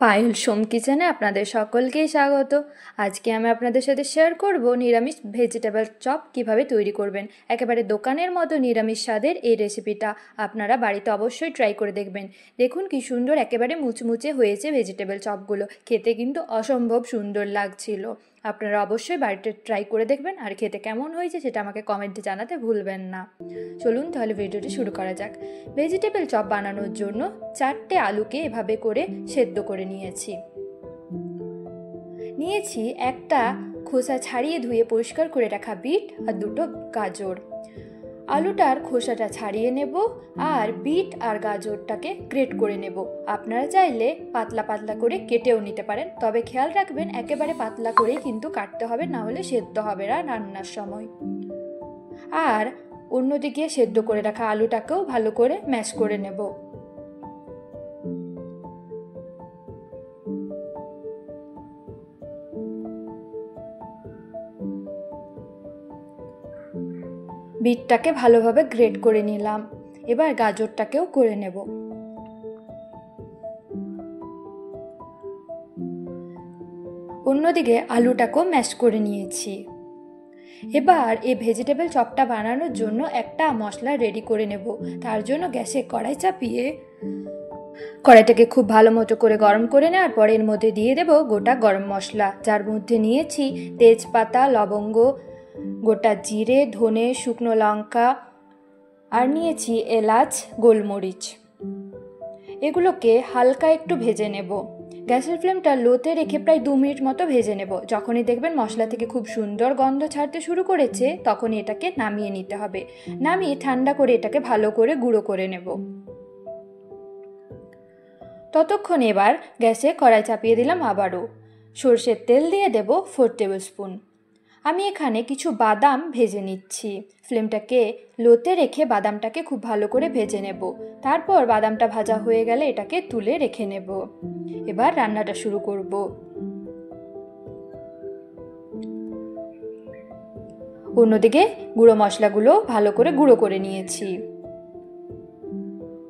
পায়েল সোম কিচেনে আপনাদের সকলকেই স্বাগত। আজকে আমি আপনাদের সাথে শেয়ার করব নিরামিষ ভেজিটেবল চপ কিভাবে তৈরি করবেন। একেবারে দোকানের মতো নিরামিষ স্বাদের এই রেসিপিটা আপনারা বাড়িতে অবশ্যই ট্রাই করে দেখবেন। দেখুন কি সুন্দর একেবারে মুচমুচে হয়েছে ভেজিটেবল চপগুলো, খেতে কিন্তু অসম্ভব সুন্দর লাগছিল। আপনারা অবশ্যই বাড়িতে ট্রাই করে দেখবেন, আর খেতে কেমন হয়েছে সেটা আমাকে কমেন্টে জানাতে ভুলবেন না। চলুন তাহলে ভিডিওটি শুরু করা যাক। ভেজিটেবল চপ বানানোর জন্য 4টে আলুকে এভাবে করে সেদ্ধ করে নিয়েছি একটা খোসা ছাড়িয়ে ধুয়ে পরিষ্কার করে রাখা বিট আর 2টো গাজর। আলুটার খোসাটা ছাড়িয়ে নেব আর বিট আর গাজরটাকে গ্রেট করে নেব। আপনারা চাইলে পাতলা পাতলা করে কেটেও নিতে পারেন, তবে খেয়াল রাখবেন একেবারে পাতলা করেই কিন্তু কাটতে হবে, না হলে সেদ্ধ হবে না রান্নার সময়। আর অন্যদিকে সেদ্ধ করে রাখা আলুটাকেও ভালো করে ম্যাশ করে নেব। বিটটাকে ভালোভাবে গ্রেট করে নিলাম, এবার গাজরটাকেও করে নেব। অন্যদিকে আলুটাকেও ম্যাশ করে নিয়েছি। এবার এই ভেজিটেবল চপটা বানানোর জন্য একটা মশলা রেডি করে নেব। তার জন্য গ্যাসে কড়াই চাপিয়ে কড়াইটাকে খুব ভালো মতো করে গরম করে নেওয়ার পর এর মধ্যে দিয়ে দেব গোটা গরম মশলা, যার মধ্যে নিয়েছি তেজপাতা, লবঙ্গ, গোটা জিরে, ধনে, শুকনো লঙ্কা আর নিয়েছি এলাচ, গোলমরিচ। এগুলোকে হালকা একটু ভেজে নেব। গ্যাসের ফ্লেমটা লোতে রেখে প্রায় 2 মিনিট মতো ভেজে নেব। যখনই দেখবেন মশলা থেকে খুব সুন্দর গন্ধ ছাড়তে শুরু করেছে, তখনই এটাকে নামিয়ে নিতে হবে। নামিয়ে ঠান্ডা করে এটাকে ভালো করে গুঁড়ো করে নেব। ততক্ষণ এবার গ্যাসে কড়াই চাপিয়ে দিলাম আবারও। সরষের তেল দিয়ে দেব 4 টেবিল স্পুন। আমি এখানে কিছু বাদাম ভেজে নিচ্ছি। ফ্লেমটাকে লোতে রেখে বাদামটাকে খুব ভালো করে ভেজে নেব। তারপর বাদামটা ভাজা হয়ে গেলে এটাকে তুলে রেখে নেব। এবার রান্নাটা শুরু করব। অন্যদিকে গুঁড়ো মশলাগুলো ভালো করে গুঁড়ো করে নিয়েছি।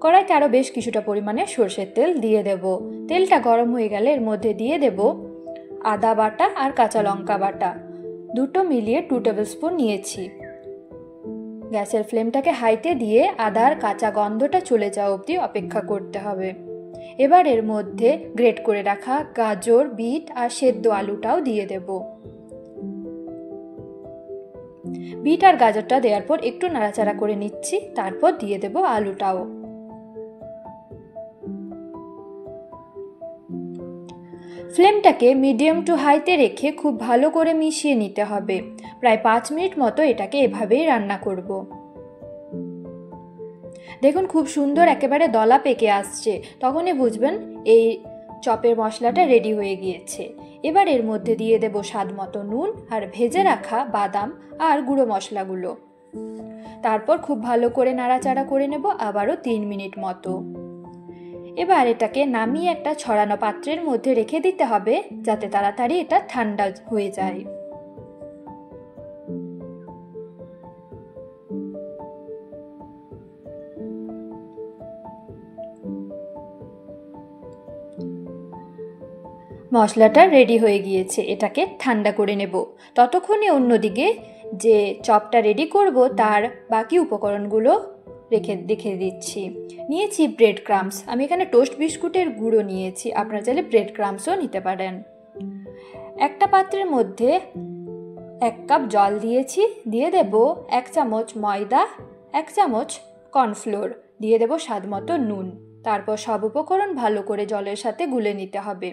কড়াইতে আরও বেশ কিছুটা পরিমাণে সরষের তেল দিয়ে দেব। তেলটা গরম হয়ে গেলে এর মধ্যে দিয়ে দেব আদা বাটা আর কাঁচা লঙ্কা বাটা, 2টো মিলিয়ে 2 টেবিল স্পুন নিয়েছি। গ্যাসের ফ্লেমটাকে হাইতে দিয়ে আদার কাঁচা গন্ধটা চলে যাওয়া অবধি অপেক্ষা করতে হবে। এবার এর মধ্যে গ্রেট করে রাখা গাজর, বিট আর সেদ্ধ আলুটাও দিয়ে দেব। বিট আর গাজরটা দেওয়ার পর একটু নাড়াচাড়া করে নিচ্ছি, তারপর দিয়ে দেব আলুটাও। ফ্লেমটাকে মিডিয়াম টু হাইতে রেখে খুব ভালো করে মিশিয়ে নিতে হবে। প্রায় 5 মিনিট মতো এটাকে এভাবেই রান্না করব। দেখুন খুব সুন্দর একেবারে দলা পেকে আসছে, তখনই বুঝবেন এই চপের মশলাটা রেডি হয়ে গিয়েছে। এবার এর মধ্যে দিয়ে দেব স্বাদ মতো নুন আর ভেজে রাখা বাদাম আর গুঁড়ো মশলাগুলো। তারপর খুব ভালো করে নাড়াচাড়া করে নেব আবারও 3 মিনিট মতো। এবার এটাকে নামিয়ে একটা ছড়ানো পাত্রের মধ্যে রেখে দিতে হবে, যাতে তাড়াতাড়ি এটা ঠান্ডা হয়ে যায়। মশলাটা রেডি হয়ে গিয়েছে, এটাকে ঠান্ডা করে নেব। ততক্ষণে অন্যদিকে যে চপটা রেডি করব তার বাকি উপকরণগুলো রেখে দিচ্ছি। নিয়েছি ব্রেড ক্রাম্বস। আমি এখানে টোস্ট বিস্কুটের গুঁড়ো নিয়েছি, আপনারা চাইলে ব্রেড ক্রাম্বসও নিতে পারেন। একটা পাত্রের মধ্যে 1 কাপ জল দিয়েছি, দিয়ে দেব 1 চামচ ময়দা, 1 চামচ কর্নফ্লোর, দিয়ে দেব স্বাদ মতো নুন। তারপর সব উপকরণ ভালো করে জলের সাথে গুলে নিতে হবে।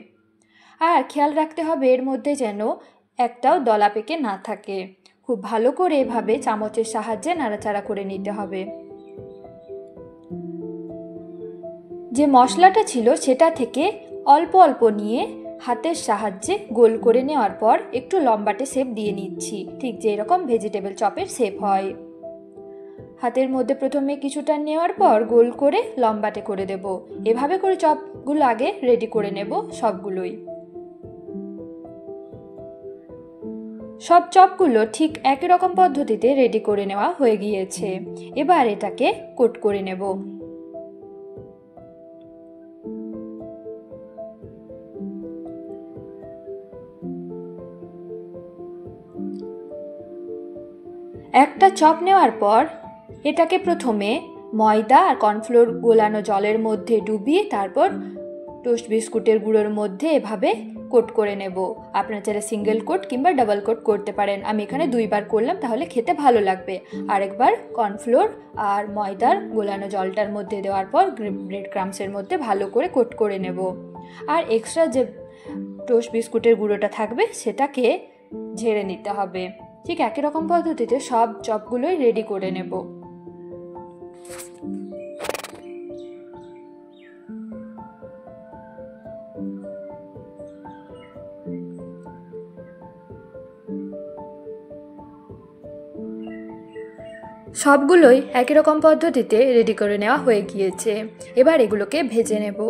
আর খেয়াল রাখতে হবে এর মধ্যে যেন একটাও দলা পেকে না থাকে। খুব ভালো করে এভাবে চামচের সাহায্যে নাড়াচাড়া করে নিতে হবে। যে মশলাটা ছিল সেটা থেকে অল্প অল্প নিয়ে হাতের সাহায্যে গোল করে নেওয়ার পর একটু লম্বাটে শেপ দিয়ে নিচ্ছি, ঠিক যেরকম ভেজিটেবল চপের শেপ হয়। হাতের মধ্যে প্রথমে কিছুটা নেওয়ার পর গোল করে লম্বাটে করে দেব। এভাবে করে চপগুলো আগে রেডি করে নেব সবগুলোই। সব চপগুলো ঠিক একই রকম পদ্ধতিতে রেডি করে নেওয়া হয়ে গিয়েছে। এবার এটাকে কোট করে নেব। একটা চপ নেওয়ার পর এটাকে প্রথমে ময়দা আর কর্নফ্লোর গোলানো জলের মধ্যে ডুবিয়ে তারপর টোস্ট বিস্কুটের গুঁড়োর মধ্যে এভাবে কোট করে নেব। আপনারা চাইলে সিঙ্গেল কোট কিংবা ডাবল কোট করতে পারেন। আমি এখানে 2 বার করলাম, তাহলে খেতে ভালো লাগবে। আরেকবার কর্নফ্লোর আর ময়দার গোলানো জলটার মধ্যে দেওয়ার পর ব্রেড ক্রাম্বসের মধ্যে ভালো করে কোট করে নেব। আর এক্সট্রা যে টোস্ট বিস্কুটের গুঁড়োটা থাকবে সেটাকে ঝেড়ে নিতে হবে। ঠিক একই রকম পদ্ধতিতে সব চপগুলোই রেডি করে নেব। সবগুলোই একই রকম পদ্ধতিতে রেডি করে নেওয়া হয়ে গিয়েছে। এবার এগুলোকে ভেজে নেব।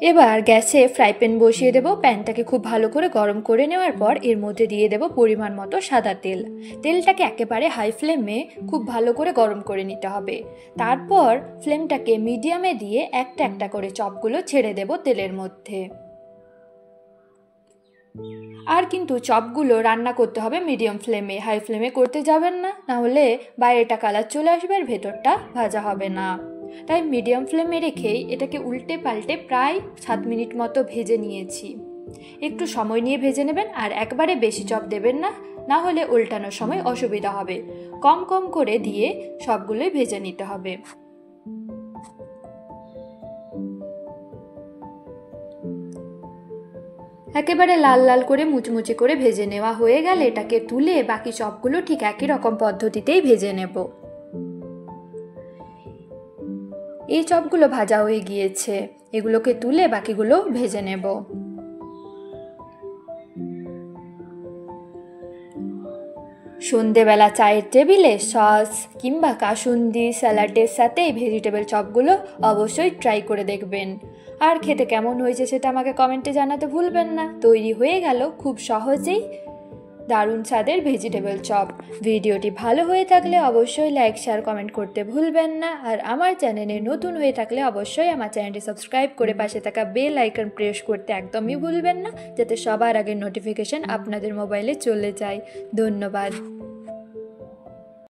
এবার গ্যাসে ফ্রাই প্যান বসিয়ে দেব। প্যানটাকে খুব ভালো করে গরম করে নেওয়ার পর এর মধ্যে দিয়ে দেব পরিমাণ মতো সাদা তেল। তেলটাকে একেবারে হাই ফ্লেমে খুব ভালো করে গরম করে নিতে হবে। তারপর ফ্লেমটাকে মিডিয়ামে দিয়ে একটা একটা করে চপগুলো ছেড়ে দেব তেলের মধ্যে। আর কিন্তু চপগুলো রান্না করতে হবে মিডিয়াম ফ্লেমে, হাই ফ্লেমে করতে যাবেন না, নাহলে বাইরেটা কালার চলে আসবে আর ভেতরটা ভাজা হবে না। তাই মিডিয়াম ফ্লেমে রেখেই এটাকে উল্টে পাল্টে প্রায় 7 মিনিট মতো ভেজে নিয়েছি। একটু সময় নিয়ে ভেজে নেবেন আর একবারে বেশি চপ দেবেন না, না হলে উল্টানোর সময় অসুবিধা হবে। কম কম করে দিয়ে সবগুলোই ভেজে নিতে হবে। একেবারে লাল লাল করে মুচমুচে করে ভেজে নেওয়া হয়ে গেলে এটাকে তুলে বাকি চপগুলো ঠিক একই রকম পদ্ধতিতেই ভেজে নেব। এই চপগুলো ভাজা হয়ে গিয়েছে, এগুলোকে তুলে বাকিগুলো ভেজে নেব। সন্ধেবেলা চায়ের টেবিলে সস কিংবা কাসুন্দি স্যালাডের সাথে এই ভেজিটেবল চপগুলো অবশ্যই ট্রাই করে দেখবেন। আর খেতে কেমন হয়েছে সেটা আমাকে কমেন্টে জানাতে ভুলবেন না। তৈরি হয়ে গেল খুব সহজেই দারুণ স্বাদের ভেজিটেবল চপ। ভিডিওটি ভালো হয়ে থাকলে অবশ্যই লাইক শেয়ার কমেন্ট করতে ভুলবেন না। আর আমার চ্যানেলে নতুন হয়ে থাকলে অবশ্যই আমার চ্যানেলটি সাবস্ক্রাইব করে পাশে থাকা বেল আইকন প্রেস করতে একদমই ভুলবেন না, যাতে সবার আগে নোটিফিকেশন আপনাদের মোবাইলে চলে যায়। ধন্যবাদ।